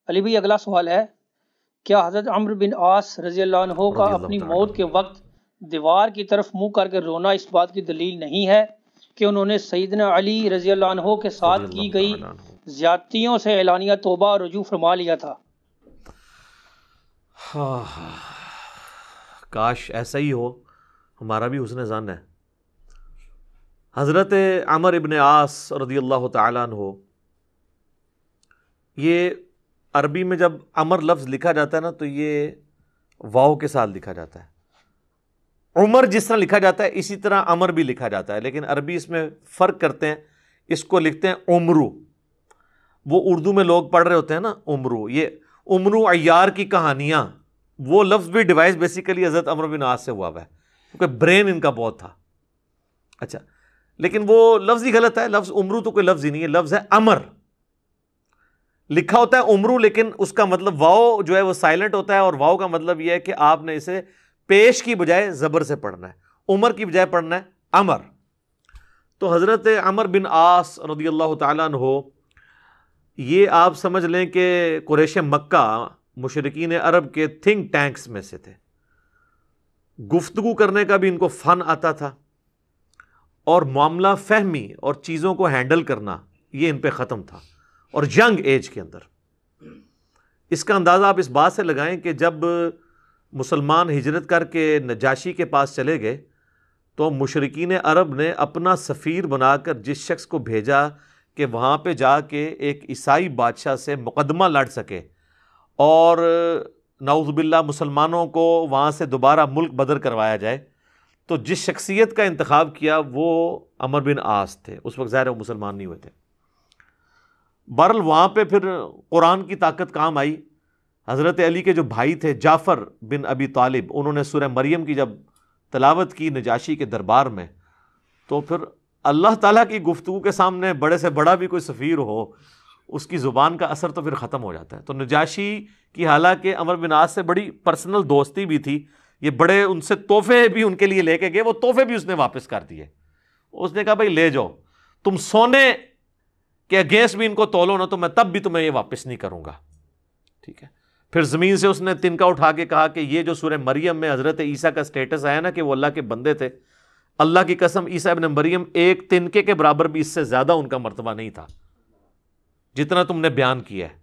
علی بھائی اگلا سوال ہے، کیا حضرت عمرو بن عاص رضی اللہ عنہ کا اپنی موت کے وقت دیوار کی طرف منہ کر کے رونا اس بات کی دلیل نہیں ہے کہ انہوں نے سیدنا علی رضی اللہ عنہ کے ساتھ کی گئی زیادتیوں سے اعلانیہ توبہ اور رجوع فرما لیا تھا؟ کاش ایسا ہی ہو، ہمارا بھی حسن ظن ہے۔ حضرت عمر ابن عاص رضی اللہ تعالیٰ عنہ، یہ عربی میں جب عمر لفظ لکھا جاتا ہے نا تو یہ واو کے ساتھ لکھا جاتا ہے۔ عمر جس طرح لکھا جاتا ہے اسی طرح عمر بھی لکھا جاتا ہے، لیکن عربی اس میں فرق کرتے ہیں، اس کو لکھتے ہیں عمرو۔ وہ اردو میں لوگ پڑھ رہے ہوتے ہیں نا عمرو، یہ عمرو عیار کی کہانیاں، وہ لفظ بھی ڈیوائس بیسیکلی حضرت عمرو بن عاص سے ہوا ہے، کیونکہ برین ان کا بہت تھا۔ اچھا، لیکن وہ لفظ ہی غلط ہے، لفظ عمرو تو کوئی لفظ ہی نہیں ہے، لفظ ہے امر۔ لکھا ہوتا ہے عمرو لیکن اس کا مطلب واو جو ہے وہ سائلنٹ ہوتا ہے، اور واو کا مطلب یہ ہے کہ آپ نے اسے پیش کی بجائے زبر سے پڑھنا ہے، عمر کی بجائے پڑھنا ہے امر۔ تو حضرت عمر بن عاص رضی اللہ تعالیٰ عنہ، یہ آپ سمجھ لیں کہ قریش مکہ، مشرکین عرب کے تھنک ٹینکس میں سے تھے۔ گفتگو کرنے کا بھی ان کو فن آتا تھا، اور معاملہ فہمی اور چیزوں کو ہینڈل کرنا یہ ان پہ ختم تھا، اور ینگ ایج کے اندر۔ اس کا اندازہ آپ اس بات سے لگائیں کہ جب مسلمان ہجرت کر کے نجاشی کے پاس چلے گئے تو مشرکین عرب نے اپنا سفیر بنا کر جس شخص کو بھیجا کہ وہاں پہ جا کے ایک عیسائی بادشاہ سے مقدمہ لڑ سکے اور نعوذ باللہ مسلمانوں کو وہاں سے دوبارہ ملک بدر کروایا جائے، تو جس شخصیت کا انتخاب کیا وہ عمر بن عاص تھے۔ اس وقت ظاہر ہے وہ مسلمان نہیں ہوئے تھے۔ بہرحال وہاں پہ پھر قرآن کی طاقت کام آئی۔ حضرت علی کے جو بھائی تھے جعفر بن ابی طالب، انہوں نے سورہ مریم کی جب تلاوت کی نجاشی کے دربار میں، تو پھر اللہ تعالیٰ کی گفتگو کے سامنے بڑے سے بڑا بھی کوئی سفیر ہو، اس کی زبان کا اثر تو پھر ختم ہو جاتا ہے۔ تو نجاشی کی حالانکہ عمر بن عاص سے بڑی پرسنل دوستی بھی تھی، یہ بڑے ان سے تحفے بھی ان کے لیے لے کے گئے، وہ تحفے بھی اس نے واپس کر دیے۔ اس نے کہا بھائی لے جاؤ، تم سونے کے اگینسٹ بھی ان کو تولو نا تو میں تب بھی تمہیں یہ واپس نہیں کروں گا، ٹھیک ہے۔ پھر زمین سے اس نے تنکا اٹھا کے کہا کہ یہ جو سورہ مریم میں حضرت عیسیٰ کا سٹیٹس آیا نا کہ وہ اللہ کے بندے تھے، اللہ کی قسم عیسیٰ ابن مریم ایک تنکے کے برابر بھی اس سے زیادہ ان کا مرتبہ نہیں تھا جتنا تم نے بیان کیا ہے،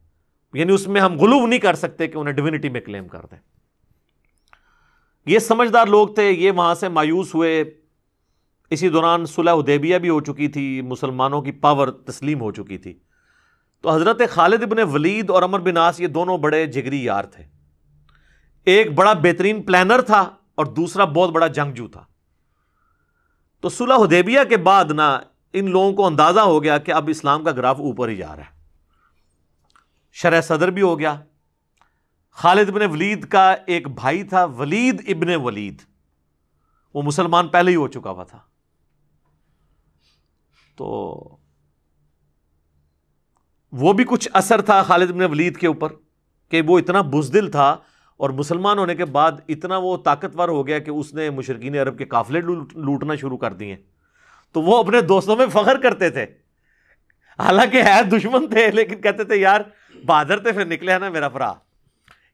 یعنی اس میں ہم غلو نہیں کر سکتے کہ انہیں ڈیوینٹی میں کلیم کر دیں۔ یہ سمجھدار لوگ تھے، یہ وہاں سے مایوس ہوئے۔ اسی دوران صلح حدیبیہ بھی ہو چکی تھی، مسلمانوں کی پاور تسلیم ہو چکی تھی۔ تو حضرت خالد ابن ولید اور عمر بن عاص یہ دونوں بڑے جگری یار تھے۔ ایک بڑا بہترین پلانر تھا اور دوسرا بہت بڑا جنگجو تھا۔ تو صلح حدیبیہ کے بعد نا ان لوگوں کو اندازہ ہو گیا کہ اب اسلام کا گراف اوپر ہی جا رہا ہے، شرح صدر بھی ہو گیا۔ خالد ابن ولید کا ایک بھائی تھا ولید ابن ولید، وہ مسلمان پہلے ہی ہو چکا ہوا تھا۔ تو وہ بھی کچھ اثر تھا خالد ابن ولید کے اوپر کہ وہ اتنا بزدل تھا، اور مسلمان ہونے کے بعد اتنا وہ طاقتور ہو گیا کہ اس نے مشرکین عرب کے قافلے لوٹنا شروع کر دیے۔ تو وہ اپنے دوستوں میں فخر کرتے تھے، حالانکہ ہے دشمن تھے لیکن کہتے تھے یار بہادر تھے، پھر نکلے ہے نا میرا بھرا۔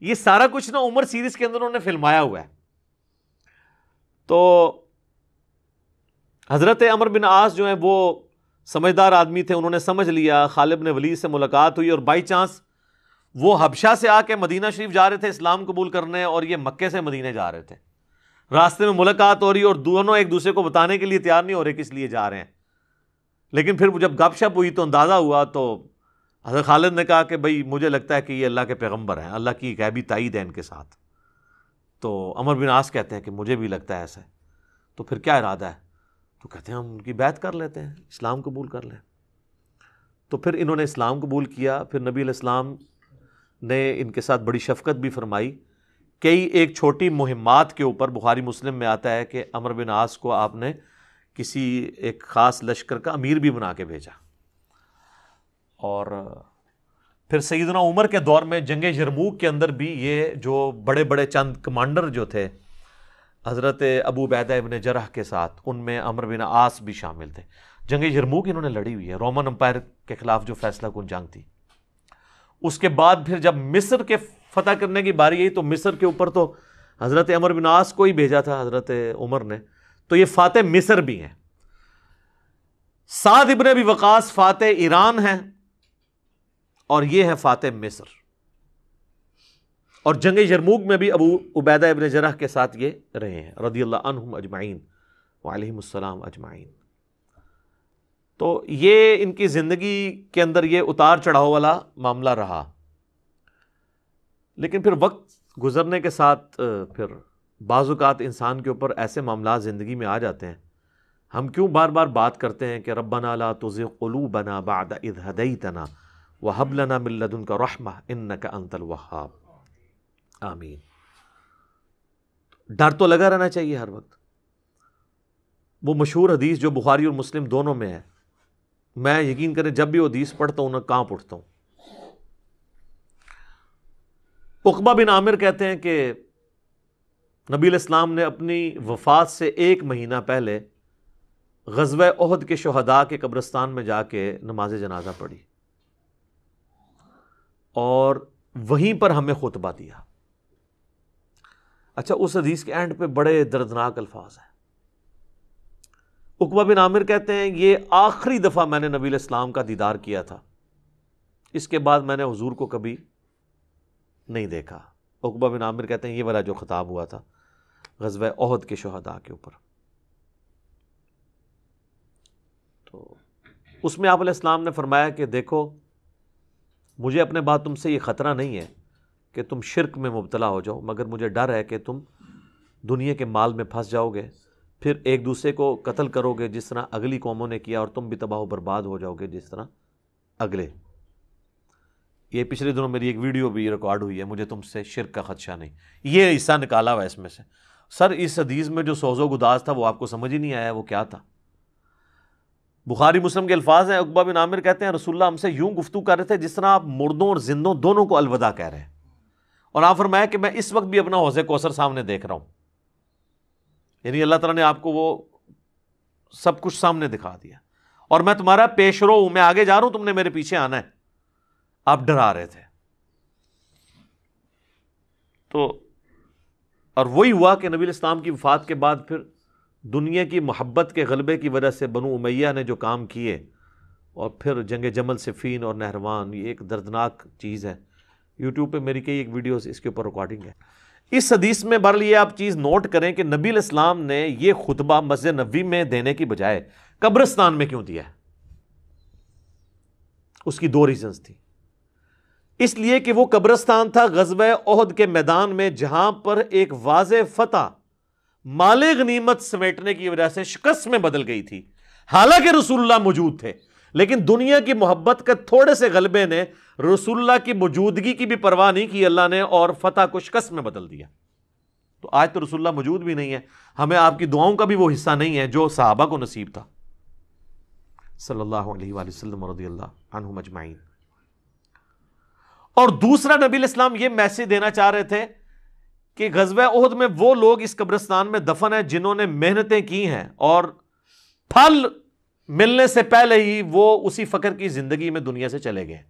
یہ سارا کچھ نا عمر سیریز کے اندر انہوں نے فلمایا ہوا ہے۔ تو حضرت عمر بن عاص جو ہیں وہ سمجھدار آدمی تھے، انہوں نے سمجھ لیا، خالد بن ولید سے ملاقات ہوئی، اور بائی چانس وہ حبشہ سے آ کے مدینہ شریف جا رہے تھے اسلام قبول کرنے، اور یہ مکے سے مدینہ جا رہے تھے۔ راستے میں ملاقات ہو رہی اور دونوں ایک دوسرے کو بتانے کے لیے تیار نہیں ہو رہے کس لیے جا رہے ہیں، لیکن پھر جب گپ شپ ہوئی تو اندازہ ہوا، تو حضرت خالد نے کہا کہ بھائی مجھے لگتا ہے کہ یہ اللہ کے پیغمبر ہیں، اللہ کی غیبی تائید ہے ان کے ساتھ۔ تو عمر بن عاص کہتے ہیں کہ مجھے بھی لگتا ہے ایسا ہے، تو پھر کیا ارادہ ہے؟ تو کہتے ہیں ہم ان کی بیعت کر لیتے ہیں، اسلام قبول کر لیں۔ تو پھر انہوں نے اسلام قبول کیا۔ پھر نبی علیہ السلام نے ان کے ساتھ بڑی شفقت بھی فرمائی، کئی ایک چھوٹی مہمات کے اوپر، بخاری مسلم میں آتا ہے کہ عمر بن عاص کو آپ نے کسی ایک خاص لشکر کا امیر بھی بنا کے بھیجا۔ اور پھر سیدنا عمر کے دور میں جنگ یرموک کے اندر بھی یہ جو بڑے بڑے چند کمانڈر جو تھے حضرت ابو عبیدہ ابن جرح کے ساتھ، ان میں عمر بن عاص بھی شامل تھے۔ جنگ یرموک انہوں نے لڑی ہوئی ہے، رومن امپائر کے خلاف جو فیصلہ کن جنگ تھی، اس کے بعد پھر جب مصر کے فتح کرنے کی باری آئی تو مصر کے اوپر تو حضرت عمرو بن عاص کو ہی بھیجا تھا حضرت عمر نے، تو یہ فاتح مصر بھی ہیں۔ سعد ابن ابی وقاص فاتح ایران ہیں اور یہ ہے فاتح مصر، اور جنگ یرموک میں بھی ابو عبیدہ ابن جرح کے ساتھ یہ رہے ہیں رضی اللہ عنہم اجمعین وعلیہم السلام اجمعین۔ تو یہ ان کی زندگی کے اندر یہ اتار چڑھاؤ والا معاملہ رہا، لیکن پھر وقت گزرنے کے ساتھ پھر بعض اوقات انسان کے اوپر ایسے معاملات زندگی میں آ جاتے ہیں، ہم کیوں بار بار بات کرتے ہیں کہ ربنا لا تزغ قلوبنا بعد اذ ہدیتنا وہب لنا من لدنک رحمہ انک انت الوہاب، آمین۔ ڈر تو لگا رہنا چاہیے ہر وقت۔ وہ مشہور حدیث جو بخاری اور مسلم دونوں میں ہے، میں یقین کریں جب بھی وہ حدیث پڑھتا ہوں نہ کانپ اٹھتا ہوں۔ عقبہ بن عامر کہتے ہیں کہ نبی علیہ السلام نے اپنی وفات سے 1 مہینہ پہلے غزوہ احد کے شہداء کے قبرستان میں جا کے نماز جنازہ پڑھی اور وہیں پر ہمیں خطبہ دیا۔ اچھا، اس حدیث کے اینڈ پہ بڑے دردناک الفاظ ہیں۔ عقبہ بن عامر کہتے ہیں یہ آخری دفعہ میں نے نبی علیہ السلام کا دیدار کیا تھا، اس کے بعد میں نے حضور کو کبھی نہیں دیکھا۔ عقبہ بن عامر کہتے ہیں یہ والا جو خطاب ہوا تھا غزوہ احد کے شہداء کے اوپر، تو اس میں آپ علیہ السلام نے فرمایا کہ دیکھو مجھے اپنے بعد تم سے یہ خطرہ نہیں ہے کہ تم شرک میں مبتلا ہو جاؤ، مگر مجھے ڈر ہے کہ تم دنیا کے مال میں پھنس جاؤ گے، پھر ایک دوسرے کو قتل کرو گے جس طرح اگلی قوموں نے کیا، اور تم بھی تباہ و برباد ہو جاؤ گے جس طرح اگلے۔ یہ پچھلے دنوں میری ایک ویڈیو بھی ریکارڈ ہوئی ہے، مجھے تم سے شرک کا خدشہ نہیں، یہ حصہ نکالا ہوا ہے اس میں سے۔ سر اس حدیث میں جو سوز و گداز تھا وہ آپ کو سمجھ ہی نہیں آیا وہ کیا تھا؟ بخاری مسلم کے الفاظ ہیں، عقبہ بن عامر کہتے ہیں رسول اللہ ہم سے یوں گفتگو کر رہے تھے جس طرح آپ مردوں اور زندوں دونوں کو الوداع کہہ رہے ہیں، اور آپ فرمایا کہ میں اس وقت بھی اپنا حوض کوثر سامنے دیکھ رہا ہوں، یعنی اللہ تعالیٰ نے آپ کو وہ سب کچھ سامنے دکھا دیا، اور میں تمہارا پیش رو ہوں، میں آگے جا رہا ہوں، تم نے میرے پیچھے آنا ہے۔ آپ ڈرا رہے تھے تو، اور وہی ہوا کہ نبی علیہ السلام کی وفات کے بعد پھر دنیا کی محبت کے غلبے کی وجہ سے بنو امیہ نے جو کام کیے، اور پھر جنگ جمل، صفین اور نہروان، یہ ایک دردناک چیز ہے۔ یوٹیوب پہ میری کئی ایک ویڈیوز اس کے اوپر ریکارڈنگ ہے۔ اس حدیث میں بہرحال یہ آپ چیز نوٹ کریں کہ نبی علیہ السلام نے یہ خطبہ مسجد نبوی میں دینے کی بجائے قبرستان میں کیوں دیا ہے؟ اس کی 2 ریزنز تھی۔ اس لیے کہ وہ قبرستان تھا غزوہ احد کے میدان میں، جہاں پر ایک واضح فتح مال غنیمت سمیٹنے کی وجہ سے شکست میں بدل گئی تھی، حالانکہ رسول اللہ موجود تھے، لیکن دنیا کی محبت کے تھوڑے سے غلبے نے رسول اللہ کی موجودگی کی بھی پرواہ نہیں کی اللہ نے، اور فتح کو شکست میں بدل دیا۔ تو آج تو رسول اللہ موجود بھی نہیں ہے، ہمیں آپ کی دعاؤں کا بھی وہ حصہ نہیں ہے جو صحابہ کو نصیب تھا صلی اللہ علیہ وآلہ وسلم رضی اللہ عنہم اجمعین۔ اور دوسرا نبی علیہ السلام یہ میسج دینا چاہ رہے تھے کہ غزوہ احد میں وہ لوگ اس قبرستان میں دفن ہیں جنہوں نے محنتیں کی ہیں، اور پھل ملنے سے پہلے ہی وہ اسی فقر کی زندگی میں دنیا سے چلے گئے۔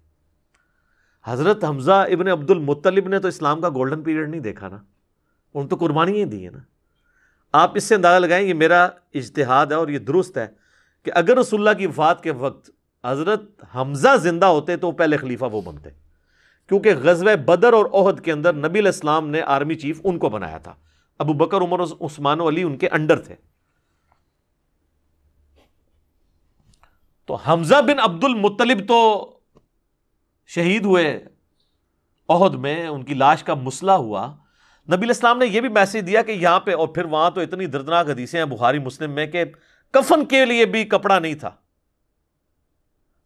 حضرت حمزہ ابن عبد المطلب نے تو اسلام کا گولڈن پیریڈ نہیں دیکھا نا، ان تو قربانیاں دی ہیں نا۔ آپ اس سے اندازہ لگائیں، یہ میرا اجتہاد ہے اور یہ درست ہے کہ اگر رسول اللہ کی وفات کے وقت حضرت حمزہ زندہ ہوتے تو پہلے خلیفہ وہ بنتے، کیونکہ غزوہ بدر اور احد کے اندر نبی علیہ السلام نے آرمی چیف ان کو بنایا تھا، ابو بکر، عمر، عثمان و علی ان کے انڈر تھے۔ تو حمزہ بن عبد المطلب تو شہید ہوئے احد میں، ان کی لاش کا مسئلہ ہوا۔ نبی علیہ السلام نے یہ بھی میسج دیا کہ یہاں پہ، اور پھر وہاں تو اتنی دردناک حدیثیں ہیں بخاری مسلم میں کہ کفن کے لیے بھی کپڑا نہیں تھا،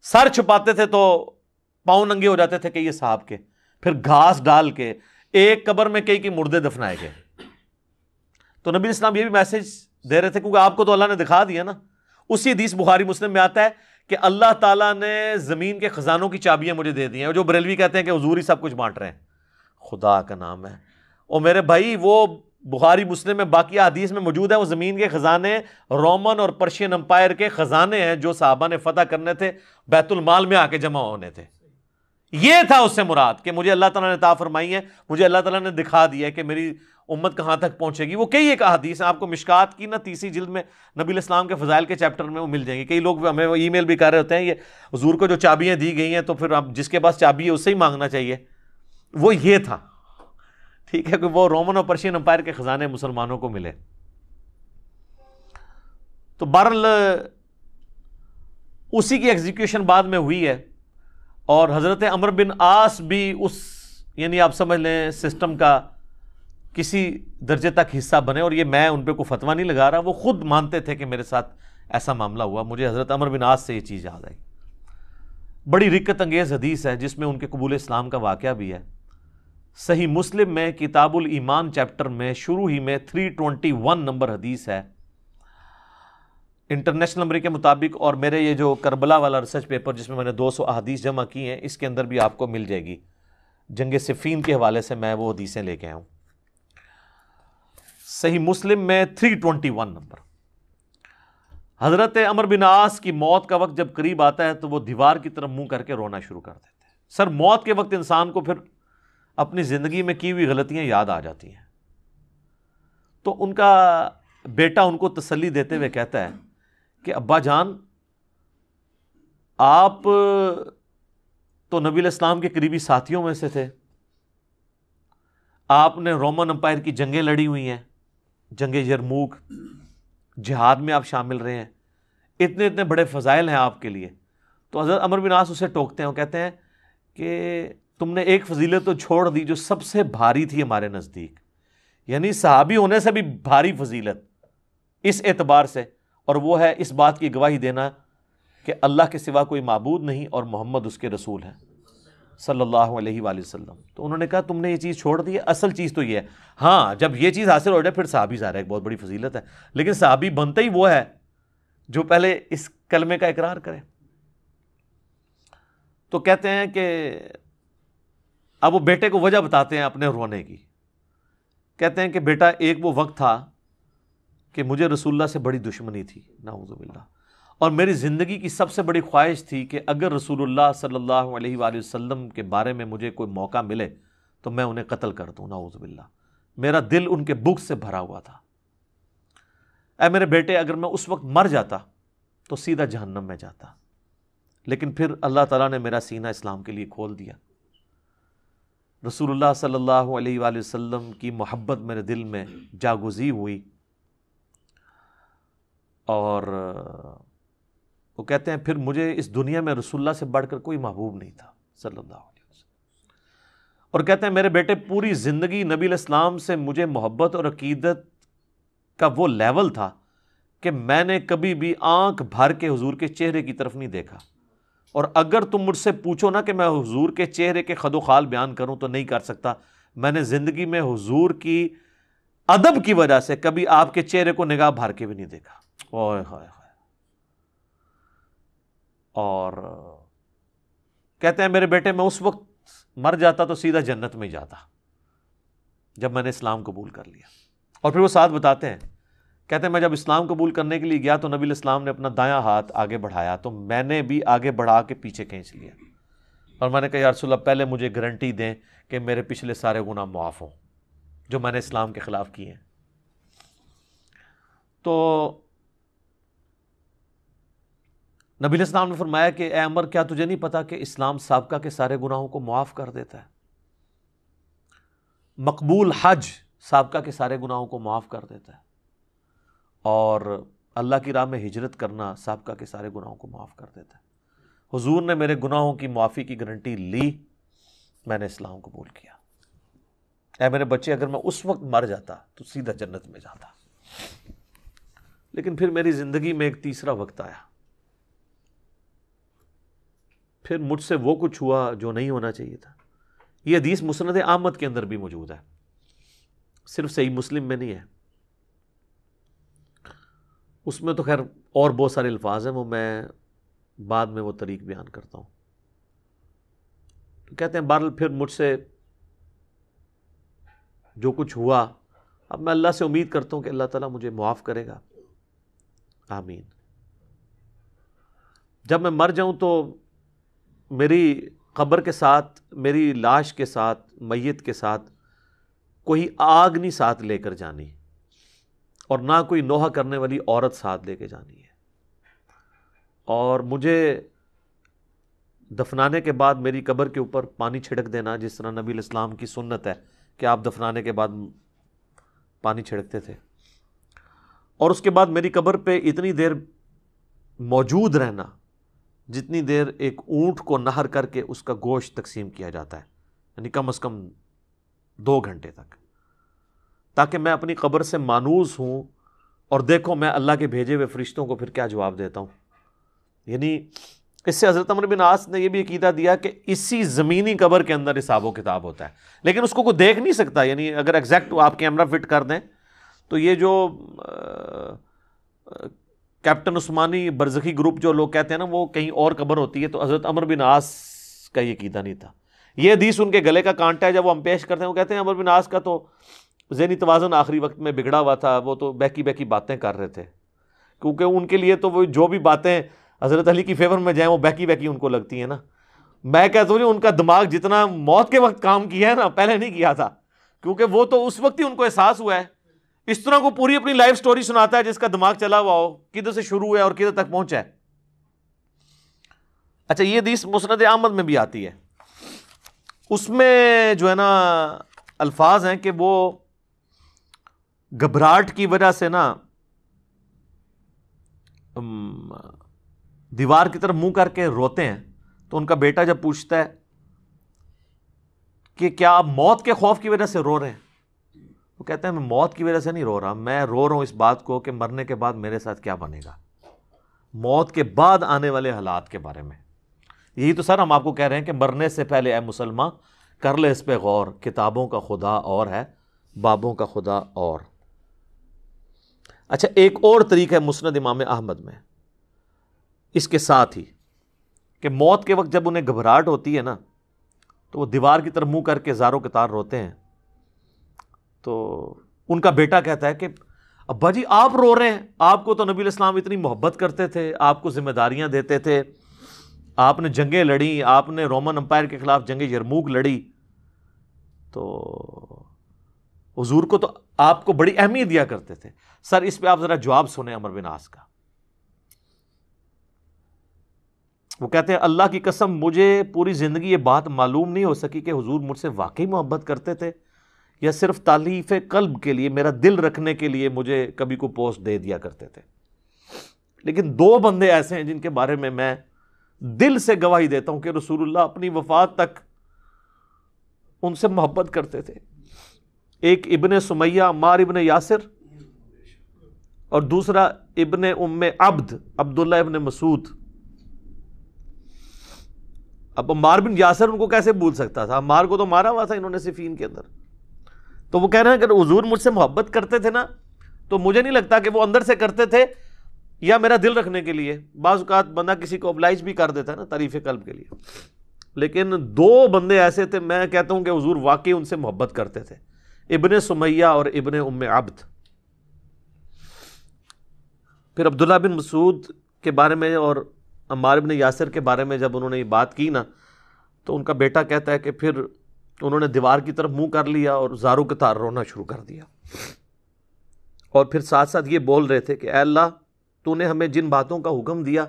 سر چھپاتے تھے تو پاؤں ننگے ہو جاتے تھے کہ یہ صاحب کے، پھر گھاس ڈال کے ایک قبر میں کئی مردے دفنائے گئے۔ تو نبی اسلام یہ بھی میسج دے رہے تھے، کیونکہ آپ کو تو اللہ نے دکھا دیا نا۔ اسی حدیث بخاری مسلم میں آتا ہے کہ اللہ تعالیٰ نے زمین کے خزانوں کی چابیاں مجھے دے دی ہیں، جو بریلوی کہتے ہیں کہ حضور ہی سب کچھ بانٹ رہے ہیں، خدا کا نام ہے۔ اور میرے بھائی وہ بخاری مسلم میں باقی حدیث میں موجود ہے، وہ زمین کے خزانے رومن اور پرشین امپائر کے خزانے ہیں جو صحابہ نے فتح کرنے تھے، بیت المال میں آ کے جمع ہونے تھے۔ یہ تھا اس سے مراد کہ مجھے اللہ تعالیٰ نے عطا فرمائی ہے، مجھے اللہ تعالیٰ نے دکھا دیا ہے کہ میری امت کہاں تک پہنچے گی۔ وہ کئی ایک احادیث ہیں، آپ کو مشکات کی نا 30 جلد میں نبی علیہ السلام کے فضائل کے چیپٹر میں وہ مل جائیں گی۔ کئی لوگ ہمیں ای میل بھی کر رہے ہوتے ہیں یہ حضور کو جو چابیاں دی گئی ہیں تو پھر اب جس کے پاس چابی ہے اس سے ہی مانگنا چاہیے، وہ یہ تھا، ٹھیک ہے، کہ وہ رومن اور پرشین امپائر کے خزانے مسلمانوں کو ملے۔ تو بہرحال اسی کی ایگزیکیوشن بعد میں ہوئی ہے، اور حضرت عمرو بن عاص بھی اس، یعنی آپ سمجھ لیں سسٹم کا کسی درجے تک حصہ بنے، اور یہ میں ان پہ کوئی فتویٰ نہیں لگا رہا، وہ خود مانتے تھے کہ میرے ساتھ ایسا معاملہ ہوا۔ مجھے حضرت عمرو بن عاص سے یہ چیز یاد آئی، بڑی رکت انگیز حدیث ہے جس میں ان کے قبول اسلام کا واقعہ بھی ہے۔ صحیح مسلم میں کتاب الایمان چیپٹر میں شروع ہی میں 321 نمبر حدیث ہے انٹرنیشنل نمبر کے مطابق، اور میرے یہ جو کربلا والا ریسرچ پیپر جس میں میں نے 200 احادیث جمع کی ہیں اس کے اندر بھی آپ کو مل جائے گی، جنگ صفین کے حوالے سے میں وہ حدیثیں لے کے آیا ہوں۔ صحیح مسلم میں 321 نمبر، حضرت عمرو بن عاص کی موت کا وقت جب قریب آتا ہے تو وہ دیوار کی طرف منہ کر کے رونا شروع کر دیتے ہیں۔ سر موت کے وقت انسان کو پھر اپنی زندگی میں کی ہوئی غلطیاں یاد آ جاتی ہیں، تو ان کا بیٹا ان کو تسلی دیتے ہوئے کہتا ہے کہ ابا جان، آپ تو نبی علیہ السلام کے قریبی ساتھیوں میں سے تھے، آپ نے رومن امپائر کی جنگیں لڑی ہوئی ہیں، جنگ یرموک، جہاد میں آپ شامل رہے ہیں، اتنے اتنے بڑے فضائل ہیں آپ کے لیے۔ تو حضرت عمرو بن عاص اسے ٹوکتے ہیں، وہ کہتے ہیں کہ تم نے ایک فضیلت تو چھوڑ دی جو سب سے بھاری تھی ہمارے نزدیک، یعنی صحابی ہونے سے بھی بھاری فضیلت اس اعتبار سے، اور وہ ہے اس بات کی گواہی دینا کہ اللہ کے سوا کوئی معبود نہیں اور محمد اس کے رسول ہیں صلی اللہ علیہ وآلہ وسلم۔ تو انہوں نے کہا تم نے یہ چیز چھوڑ دی ہے، اصل چیز تو یہ ہے، ہاں جب یہ چیز حاصل ہو جائے پھر صحابی ظاہر ہے ایک بہت بڑی فضیلت ہے، لیکن صحابی بنتا ہی وہ ہے جو پہلے اس کلمے کا اقرار کرے۔ تو کہتے ہیں کہ اب وہ بیٹے کو وجہ بتاتے ہیں اپنے رونے کی، کہتے ہیں کہ بیٹا ایک وہ وقت تھا کہ مجھے رسول اللہ سے بڑی دشمنی تھی، نعوذ باللہ، اور میری زندگی کی سب سے بڑی خواہش تھی کہ اگر رسول اللہ صلی اللہ علیہ وآلہ وسلم کے بارے میں مجھے کوئی موقع ملے تو میں انہیں قتل کر دوں، نعوذ باللہ، میرا دل ان کے بغض سے بھرا ہوا تھا۔ اے میرے بیٹے، اگر میں اس وقت مر جاتا تو سیدھا جہنم میں جاتا، لیکن پھر اللہ تعالیٰ نے میرا سینہ اسلام کے لیے کھول دیا، رسول اللہ صلی اللہ علیہ وآلہ وسلم کی محبت میرے دل میں جاگزی ہوئی، اور وہ کہتے ہیں پھر مجھے اس دنیا میں رسول اللہ سے بڑھ کر کوئی محبوب نہیں تھا صلی اللہ علیہ وسلم۔ اور کہتے ہیں میرے بیٹے پوری زندگی نبی علیہ السلام سے مجھے محبت اور عقیدت کا وہ لیول تھا کہ میں نے کبھی بھی آنکھ بھر کے حضور کے چہرے کی طرف نہیں دیکھا، اور اگر تم مجھ سے پوچھو نا کہ میں حضور کے چہرے کے خد و خال بیان کروں تو نہیں کر سکتا۔ میں نے زندگی میں حضور کی ادب کی وجہ سے کبھی آپ کے چہرے کو نگاہ بھر کے بھی نہیں دیکھا۔ اوئے ہائے ہائے۔ اور کہتے ہیں میرے بیٹے میں اس وقت مر جاتا تو سیدھا جنت میں جاتا جب میں نے اسلام قبول کر لیا۔ اور پھر وہ ساتھ بتاتے ہیں، کہتے ہیں میں جب اسلام قبول کرنے کے لیے گیا تو نبی علیہ السلام نے اپنا دایاں ہاتھ آگے بڑھایا تو میں نے بھی آگے بڑھا کے پیچھے کھینچ لیا، اور میں نے کہا یا رسول اللہ پہلے مجھے گارنٹی دیں کہ میرے پچھلے سارے گناہ معاف ہوں جو میں نے اسلام کے خلاف کیے ہیں۔ تو نبی علیہ السلام نے فرمایا کہ اے عمر، کیا تجھے نہیں پتا کہ اسلام سابقہ کے سارے گناہوں کو معاف کر دیتا ہے؟ مقبول حج سابقہ کے سارے گناہوں کو معاف کر دیتا ہے، اور اللہ کی راہ میں ہجرت کرنا سابقہ کے سارے گناہوں کو معاف کر دیتا ہے۔ حضور نے میرے گناہوں کی معافی کی گارنٹی لی، میں نے اسلام قبول کیا۔ اے میرے بچے، اگر میں اس وقت مر جاتا تو سیدھا جنت میں جاتا، لیکن پھر میری زندگی میں ایک تیسرا وقت آیا، پھر مجھ سے وہ کچھ ہوا جو نہیں ہونا چاہیے تھا۔ یہ حدیث مسند احمد کے اندر بھی موجود ہے، صرف صحیح مسلم میں نہیں ہے، اس میں تو خیر اور بہت سارے الفاظ ہیں، وہ میں بعد میں وہ طریق بیان کرتا ہوں۔ تو کہتے ہیں بہرحال پھر مجھ سے جو کچھ ہوا، اب میں اللہ سے امید کرتا ہوں کہ اللہ تعالیٰ مجھے معاف کرے گا، آمین۔ جب میں مر جاؤں تو میری قبر کے ساتھ، میری لاش کے ساتھ، میت کے ساتھ کوئی آگ نہیں ساتھ لے کر جانی، اور نہ کوئی نوحہ کرنے والی عورت ساتھ لے کے جانی ہے، اور مجھے دفنانے کے بعد میری قبر کے اوپر پانی چھڑک دینا، جس طرح نبی علیہ السلام کی سنت ہے کہ آپ دفنانے کے بعد پانی چھڑکتے تھے، اور اس کے بعد میری قبر پہ اتنی دیر موجود رہنا جتنی دیر ایک اونٹ کو نہر کر کے اس کا گوشت تقسیم کیا جاتا ہے، یعنی کم از کم 2 گھنٹے تک، تاکہ میں اپنی قبر سے مانوس ہوں اور دیکھو میں اللہ کے بھیجے ہوئے فرشتوں کو پھر کیا جواب دیتا ہوں۔ یعنی اس سے حضرت عمرو بن عاص نے یہ بھی عقیدہ دیا کہ اسی زمینی قبر کے اندر حساب و کتاب ہوتا ہے، لیکن اس کو کوئی دیکھ نہیں سکتا، یعنی اگر ایگزیکٹ آپ کیمرہ فٹ کر دیں تو یہ جو کیپٹن عثمانی برزخی گروپ جو لوگ کہتے ہیں نا وہ کہیں اور قبر ہوتی ہے، تو حضرت عمرو بن عاص کا یہ عقیدہ نہیں تھا۔ یہ حدیث ان کے گلے کا کانٹا ہے، جب وہ ہم پیش کرتے ہیں وہ کہتے ہیں عمرو بن عاص کا تو ذہنی توازن آخری وقت میں بگڑا ہوا تھا، وہ تو بہکی بہکی باتیں کر رہے تھے، کیونکہ ان کے لیے تو وہ جو بھی باتیں حضرت علی کی فیور میں جائیں وہ بہکی بہکی ان کو لگتی ہیں نا۔ میں کہتا ہوں ان کا دماغ جتنا موت کے وقت کام کیا ہے نا پہلے نہیں کیا تھا، کیونکہ وہ تو اس وقت ہی ان کو احساس ہوا ہے۔ اس طرح کو پوری اپنی لائف سٹوری سناتا ہے جس کا دماغ چلا ہوا ہو، کدھر سے شروع ہوا ہے اور کدھر تک پہنچا ہے۔ اچھا، یہ حدیث مسند احمد میں بھی آتی ہے، اس میں جو ہے نا الفاظ ہیں کہ وہ گھبراہٹ کی وجہ سے نا دیوار کی طرف منہ کر کے روتے ہیں، تو ان کا بیٹا جب پوچھتا ہے کہ کیا آپ موت کے خوف کی وجہ سے رو رہے ہیں، وہ کہتے ہیں میں موت کی وجہ سے نہیں رو رہا، میں رو رہا ہوں اس بات کو کہ مرنے کے بعد میرے ساتھ کیا بنے گا، موت کے بعد آنے والے حالات کے بارے میں۔ یہی تو سر ہم آپ کو کہہ رہے ہیں کہ مرنے سے پہلے اے مسلمان کر لے اس پہ غور، کتابوں کا خدا اور ہے، بابوں کا خدا اور۔ اچھا، ایک اور طریقہ ہے مسند امام احمد میں اس کے ساتھ ہی کہ موت کے وقت جب انہیں گھبراہٹ ہوتی ہے نا تو وہ دیوار کی طرف منہ کر کے زاروں قطار روتے ہیں، تو ان کا بیٹا کہتا ہے کہ ابا جی آپ رو رہے ہیں، آپ کو تو نبی علیہ السلام اتنی محبت کرتے تھے، آپ کو ذمہ داریاں دیتے تھے، آپ نے جنگیں لڑی، آپ نے رومن امپائر کے خلاف جنگ یرموک لڑی، تو حضور کو تو آپ کو بڑی اہمیت دیا کرتے تھے۔ سر اس پہ آپ ذرا جواب سنیں عمرو بن عاص کا۔ وہ کہتے ہیں اللہ کی قسم مجھے پوری زندگی یہ بات معلوم نہیں ہو سکی کہ حضور مجھ سے واقعی محبت کرتے تھے یا صرف تالیف قلب کے لیے، میرا دل رکھنے کے لیے مجھے کبھی کو پوسٹ دے دیا کرتے تھے۔ لیکن 2 بندے ایسے ہیں جن کے بارے میں دل سے گواہی دیتا ہوں کہ رسول اللہ اپنی وفات تک ان سے محبت کرتے تھے، ایک ابن سمیہ عمار ابن یاسر، اور دوسرا ابن ام عبد عبداللہ ابن مسعود۔ اب عمار بن یاسر ان کو کیسے بھول سکتا تھا، عمار کو تو مارا ہوا تھا انہوں نے صفین کے اندر۔ تو وہ کہہ رہے ہیں کہ حضور مجھ سے محبت کرتے تھے نا، تو مجھے نہیں لگتا کہ وہ اندر سے کرتے تھے یا میرا دل رکھنے کے لیے، بعض اوقات بندہ کسی کو ابلائج بھی کر دیتا ہے نا تعریف قلب کے لیے، لیکن 2 بندے ایسے تھے میں کہتا ہوں کہ حضور واقعی ان سے محبت کرتے تھے، ابن سمیہ اور ابن ام عبد۔ پھر عبداللہ بن مسعود کے بارے میں اور عمار بن یاسر کے بارے میں جب انہوں نے یہ بات کی نا تو ان کا بیٹا کہتا ہے کہ پھر انہوں نے دیوار کی طرف منہ کر لیا اور زاروں کے تار رونا شروع کر دیا، اور پھر ساتھ ساتھ یہ بول رہے تھے کہ اے اللہ تو نے ہمیں جن باتوں کا حکم دیا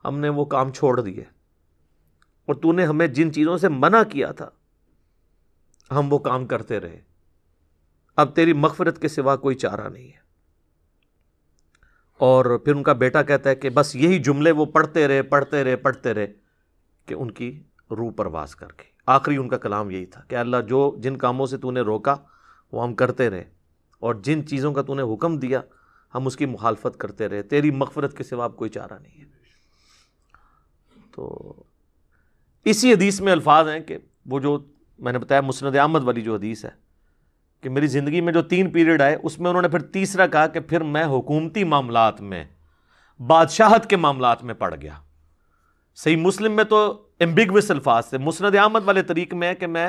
ہم نے وہ کام چھوڑ دیے، اور تو نے ہمیں جن چیزوں سے منع کیا تھا ہم وہ کام کرتے رہے، اب تیری مغفرت کے سوا کوئی چارہ نہیں ہے۔ اور پھر ان کا بیٹا کہتا ہے کہ بس یہی جملے وہ پڑھتے رہے کہ ان کی روح پرواز کر گئی۔ آخری ان کا کلام یہی تھا کہ اللہ جو جن کاموں سے تو نے روکا وہ ہم کرتے رہے، اور جن چیزوں کا تو نے حکم دیا ہم اس کی مخالفت کرتے رہے، تیری مغفرت کے سوا اب کوئی چارہ نہیں ہے۔ تو اسی حدیث میں الفاظ ہیں کہ وہ جو میں نے بتایا مسند احمد والی جو حدیث ہے کہ میری زندگی میں جو 3 پیریڈ آئے اس میں انہوں نے پھر تیسرا کہا کہ پھر میں حکومتی معاملات میں، بادشاہت کے معاملات میں پڑ گیا۔ صحیح مسلم میں تو ایمبیگوس الفاظ تھے، مسند احمد والے طریق میں ہے کہ میں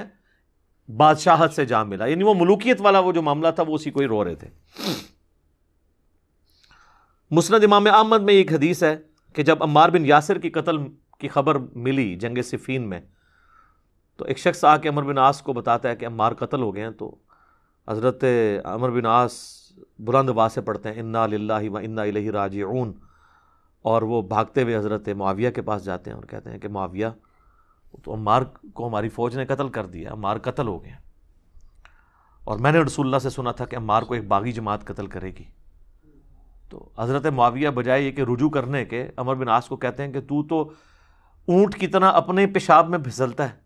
بادشاہت سے جا ملا، یعنی وہ ملوکیت والا وہ جو معاملہ تھا وہ اسی کو ہی رو رہے تھے۔ مسند امام احمد میں ایک حدیث ہے کہ جب عمار بن یاسر کی قتل کی خبر ملی جنگ صفین میں، تو ایک شخص آ کے عمر بن عاص کو بتاتا ہے کہ عمار قتل ہو گئے ہیں، تو حضرت عمر بن عاص بلند آواز سے پڑھتے ہیں انا للہ و انا الیہ راجعون، اور وہ بھاگتے ہوئے حضرت معاویہ کے پاس جاتے ہیں اور کہتے ہیں کہ معاویہ، تو عمار کو ہماری فوج نے قتل کر دیا، عمار قتل ہو گئے، اور میں نے رسول اللہ سے سنا تھا کہ عمار کو ایک باغی جماعت قتل کرے گی۔ تو حضرت معاویہ بجائے یہ کہ رجوع کرنے کے، عمر بن عاص کو کہتے ہیں کہ تو اونٹ کی طرح اپنے پیشاب میں پھسلتا ہے،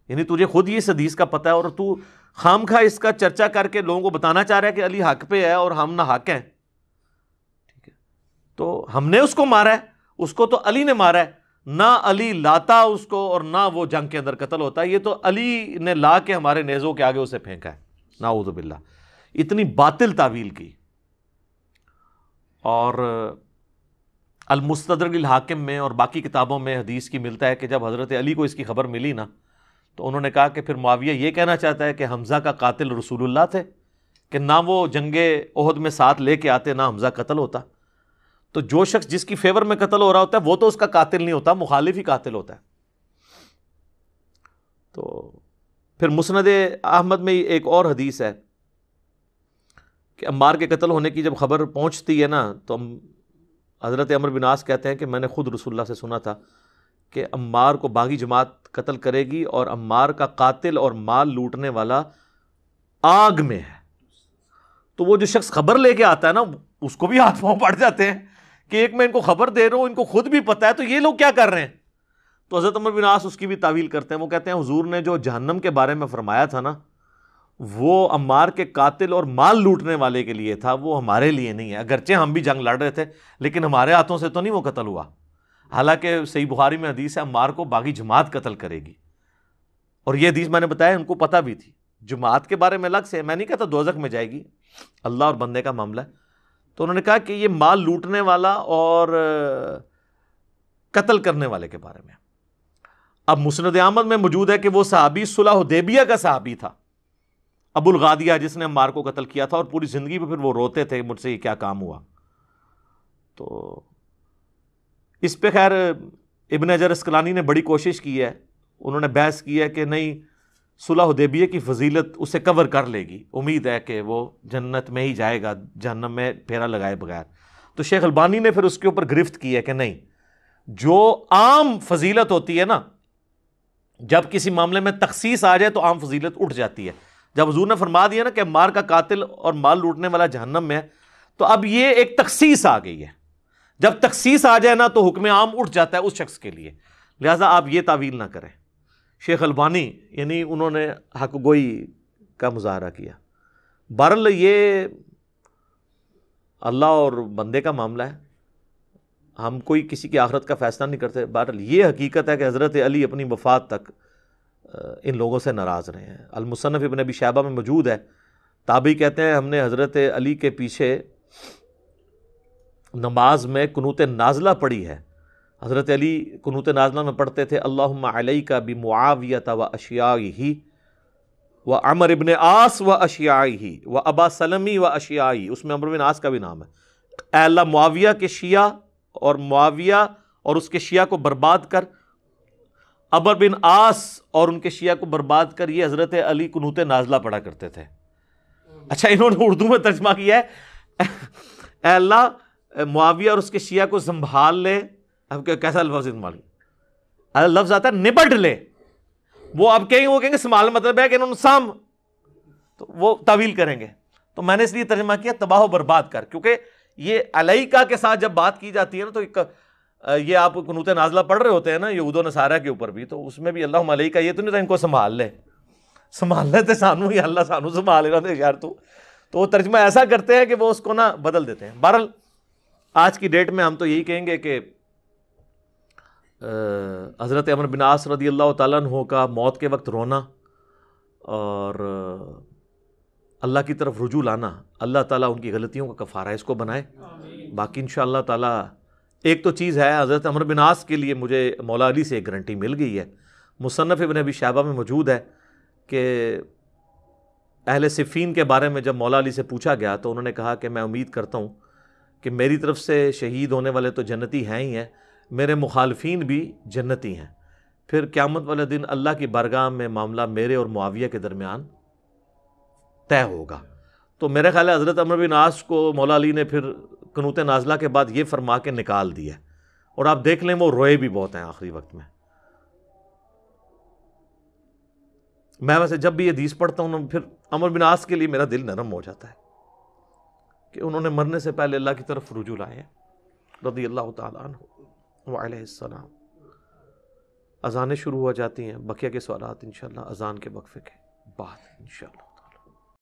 یعنی تجھے خود یہ اس حدیث کا پتہ ہے اور تو خام خواہ اس کا چرچا کر کے لوگوں کو بتانا چاہ رہا ہے کہ علی حق پہ ہے اور ہم نہ حق ہیں، ٹھیک ہے، تو ہم نے اس کو مارا ہے، اس کو تو علی نے مارا ہے، نہ علی لاتا اس کو اور نہ وہ جنگ کے اندر قتل ہوتا ہے، یہ تو علی نے لا کے ہمارے نیزوں کے آگے اسے پھینکا ہے، نعوذ باللہ۔ اتنی باطل تعویل کی۔ اور المستدرک الحاکم میں اور باقی کتابوں میں حدیث کی ملتا ہے کہ جب حضرت علی کو اس کی خبر ملی نا، تو انہوں نے کہا کہ پھر معاویہ یہ کہنا چاہتا ہے کہ حمزہ کا قاتل رسول اللہ تھے، کہ نہ وہ جنگ احد میں ساتھ لے کے آتے، نہ حمزہ قتل ہوتا۔ تو جو شخص جس کی فیور میں قتل ہو رہا ہوتا ہے وہ تو اس کا قاتل نہیں ہوتا، مخالف ہی قاتل ہوتا ہے۔ تو پھر مسند احمد میں ایک اور حدیث ہے کہ عمار کے قتل ہونے کی جب خبر پہنچتی ہے نا، تو حضرت عمر بن عاص کہتے ہیں کہ میں نے خود رسول اللہ سے سنا تھا کہ عمار کو باغی جماعت قتل کرے گی، اور عمار کا قاتل اور مال لوٹنے والا آگ میں ہے۔ تو وہ جو شخص خبر لے کے آتا ہے نا، اس کو بھی ہاتھ پاؤں پڑ جاتے ہیں کہ ایک میں ان کو خبر دے رہا ہوں، ان کو خود بھی پتہ ہے، تو یہ لوگ کیا کر رہے ہیں؟ تو حضرت عمر بن عاص اس کی بھی تعویل کرتے ہیں، وہ کہتے ہیں حضور نے جو جہنم کے بارے میں فرمایا تھا نا، وہ عمار کے قاتل اور مال لوٹنے والے کے لیے تھا، وہ ہمارے لیے نہیں ہے، اگرچہ ہم بھی جنگ لڑ رہے تھے لیکن ہمارے ہاتھوں سے تو نہیں وہ قتل ہوا۔ حالانکہ صحیح بخاری میں حدیث ہے عمار کو باغی جماعت قتل کرے گی، اور یہ حدیث میں نے بتایا ان کو پتہ بھی تھی۔ جماعت کے بارے میں الگ سے، میں نہیں کہتا دوزخ میں جائے گی، اللہ اور بندے کا معاملہ ہے۔ تو انہوں نے کہا کہ یہ مال لوٹنے والا اور قتل کرنے والے کے بارے میں۔ اب مسند احمد میں موجود ہے کہ وہ صحابی صلح حدیبیہ کا صحابی تھا، ابو الغادیہ، جس نے عمار کو قتل کیا تھا، اور پوری زندگی پہ پھر وہ روتے تھے مجھ سے یہ کیا کام ہوا۔ تو اس پہ خیر ابن حجر اسقلانی نے بڑی کوشش کی ہے، انہوں نے بحث کی ہے کہ نہیں، صلح حدیبیہ کی فضیلت اسے کور کر لے گی، امید ہے کہ وہ جنت میں ہی جائے گا، جہنم میں پھیرا لگائے بغیر۔ تو شیخ البانی نے پھر اس کے اوپر گرفت کی ہے کہ نہیں، جو عام فضیلت ہوتی ہے نا، جب کسی معاملے میں تخصیص آ جائے تو عام فضیلت اٹھ جاتی ہے۔ جب حضور نے فرما دیا نا کہ عمار کا قاتل اور مال لوٹنے والا جہنم میں ہے، تو اب یہ ایک تخصیص آ گئی ہے، جب تخصیص آ جائے نا تو حکم عام اٹھ جاتا ہے اس شخص کے لیے، لہٰذا آپ یہ تعویل نہ کریں۔ شیخ البانی یعنی انہوں نے حق گوئی کا مظاہرہ کیا۔ بہرحال یہ اللہ اور بندے کا معاملہ ہے، ہم کوئی کسی کی آخرت کا فیصلہ نہیں کرتے۔ بہرحال یہ حقیقت ہے کہ حضرت علی اپنی وفات تک ان لوگوں سے ناراض رہے ہیں۔ المصنف ابن ابی شیبہ میں موجود ہے، تابعی کہتے ہیں ہم نے حضرت علی کے پیچھے نماز میں قنوت نازلہ پڑھی ہے۔ حضرت علی قنوت نازلہ میں پڑھتے تھے اللہم علیک بمعاویۃ و اشیاعہ و عمر ابن عاص و اشیاعہ و ابا سلمی و اشیاعہ، اس میں عمر بن عاص کا بھی نام ہے۔ اے اللہ معاویہ کے شیعہ اور معاویہ اور اس کے شیعہ کو برباد کر، عمر بن عاص اور ان کے شیعہ کو برباد کر۔ یہ حضرت علی قنوت نازلہ پڑھا کرتے تھے۔ اچھا انہوں نے اردو میں ترجمہ کیا ہے اے اللہ معاویہ اور اس کے شیعہ کو سنبھال لے۔ اب کیسا لفظ استعمال، لفظ آتا ہے نبڑ لے، وہ اب وہ کہیں گے سنبھال مطلب ہے کہ انہوں نے سام، تو وہ تعویل کریں گے۔ تو میں نے اس لیے ترجمہ کیا تباہ و برباد کر، کیونکہ یہ علیکہ کے ساتھ جب بات کی جاتی ہے نا، تو یہ آپ قنوت نازلہ پڑھ رہے ہوتے ہیں نا یہود و نصارہ کے اوپر بھی، تو اس میں بھی اللہم علیکہ یہ تو نہیں تھا ان کو سنبھال لے، سنبھال لیتے سانو یا اللہ سانو سنبھال لینا تھے یار۔ تو وہ ترجمہ ایسا کرتے ہیں کہ وہ اس کو نا بدل دیتے ہیں۔ بہرحال آج کی ڈیٹ میں ہم تو یہی کہیں گے کہ حضرت عمر بن عاص رضی اللہ تعالیٰ عنہ کا موت کے وقت رونا اور اللہ کی طرف رجوع لانا، اللہ تعالیٰ ان کی غلطیوں کا کفارہ اس کو بنائے۔ باقی انشاءاللہ تعالیٰ ایک تو چیز ہے، حضرت عمر بن عاص کے لیے مجھے مولا علی سے ایک گارنٹی مل گئی ہے، مصنف ابن ابی شیبہ میں موجود ہے کہ اہل صفین کے بارے میں جب مولا علی سے پوچھا گیا تو انہوں نے کہا کہ میں امید کرتا ہوں کہ میری طرف سے شہید ہونے والے تو جنتی ہیں ہی ہیں، میرے مخالفین بھی جنتی ہیں. پھر قیامت والے دن اللہ کی بارگاہ میں معاملہ میرے اور معاویہ کے درمیان طے ہوگا. تو میرے خیال ہے حضرت عمرو بن عاص کو مولا علی نے پھر قنوت نازلہ کے بعد یہ فرما کے نکال دیا, اور آپ دیکھ لیں وہ روئے بھی بہت ہیں آخری وقت میں. میں ویسے جب بھی یہ حدیث پڑھتا ہوں پھر عمرو بن عاص کے لیے میرا دل نرم ہو جاتا ہے کہ انہوں نے مرنے سے پہلے اللہ کی طرف رجوع لائے ہیں رضی اللہ تعالیٰ عنہ وعلیہ السلام. اذانیں شروع ہو جاتی ہیں, بقیہ کے سوالات انشاءاللہ اذان کے وقفے کے بعد انشاءاللہ.